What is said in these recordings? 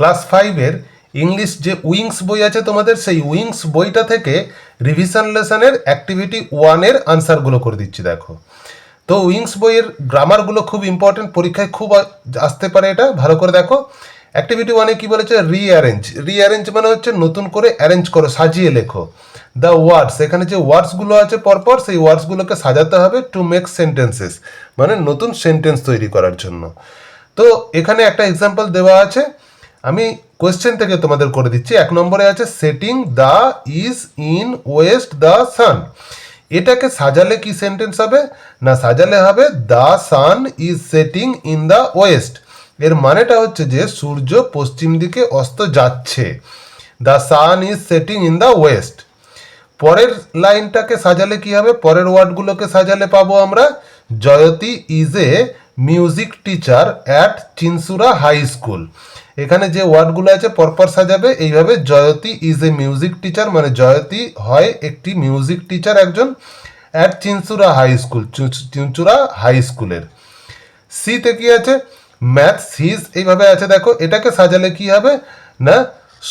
Class 5-এর English যে wings বই আছে তোমাদের, সেই উইংস বইটা থেকে রিভিশন লেসনের অ্যাক্টিভিটি 1-এর আনসারগুলো করে দিচ্ছি। দেখো, তো উইংস বইয়ের গ্রামারগুলো খুব ইম্পর্টেন্ট, পরীক্ষায় খুব আসতে পারে, এটা ভালো করে দেখো। অ্যাক্টিভিটি 1-এ কী বলেছে? রিঅ্যারেঞ্জ। রিঅ্যারেঞ্জ মানে হচ্ছে নতুন করে অ্যারেঞ্জ করো, সাজিয়ে লেখো। দ্য ওয়ার্ডস, এখানে যে ওয়ার্ডসগুলো আছে পরপর, সেই ওয়ার্ডসগুলোকে সাজাতে হবে টু মেক সেন্টেন্সেস, মানে নতুন সেন্টেন্স তৈরি করার জন্য। তো এখানে একটা এক্সাম্পল দেওয়া আছে, আমি কোয়েশ্চেন থেকে তোমাদের করে দিচ্ছি। 1 নম্বরে আছে setting the is in West the sun. এটাকে সাজালে কি সেন্টেন্স হবে? না, সাজালে হবে the sun is setting in the West. এর মানেটা হচ্ছে যে সূর্য পশ্চিম দিকে অস্ত যাচ্ছে। The sun is setting in the West. পরের লাইনটাকে সাজালে কি হবে? পরের ওয়ার্ডগুলোকে সাজালে পাবো আমরা Jayati is a music teacher at Chinsurah high school. এখানে যে ওয়ার্ডগুলো আছে পরপর সাজাবে এইভাবে। Jayati is a music teacher, মানে জয়তী হয় একটি মিউজিক টিচার একজন, at Chinsurah high school, Chinsurah high স্কুলের। সিতে কি আছে? ম্যাথস হিজ, এইভাবে আছে। দেখো, এটাকে সাজালে কি হবে? না,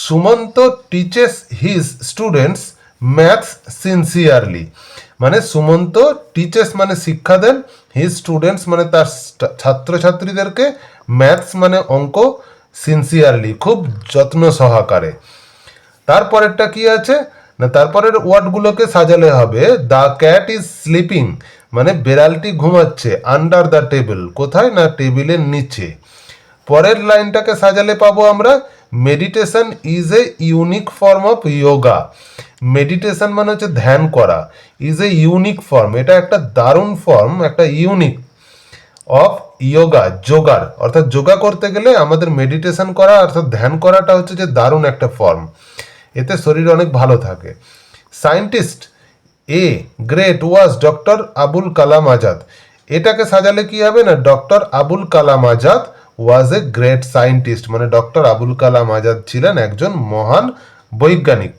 Sumanta teaches his students maths sincerely, মানে সুমন্ত টিচেস মানে শিক্ষা দেন, হিজ স্টুডেন্টস মানে তার ছাত্রছাত্রীদেরকে, ম্যাথস মানে অঙ্ক, সিনসিয়ারলি খুব যত্ন সহকারে। তারপরেরটা কি আছে? না, তারপরের ওয়ার্ডগুলোকে সাজালে হবে দ্য ক্যাট ইজ স্লিপিং, মানে বেড়ালটি ঘুমাচ্ছে, আন্ডার দ্য টেবিল, কোথায়? না, টেবিলের নিচে। পরের লাইনটাকে সাজালে পাবো আমরা meditation is a unique form of yoga. Meditation মানে হচ্ছে ধ্যান করা, ইজ এ ইউনিক ফর্ম, এটা একটা দারুণ ফর্ম, একটা ইউনিক অফ ইয়োগা, যোগার। অর্থাৎ যোগা করতে গেলে আমাদের মেডিটেশন করা অর্থাৎ ধ্যান করাটা হচ্ছে যে দারুণ একটা ফর্ম, এতে শরীর অনেক ভালো থাকে। Scientist a great was doctor Abul Kalam Azad. এটাকে সাজালে কি হবে? না, doctor Abul Kalam Azad was a great scientist, মানে ডক্টর আবুল কালাম আজাদ ছিলেন একজন মহান বৈজ্ঞানিক।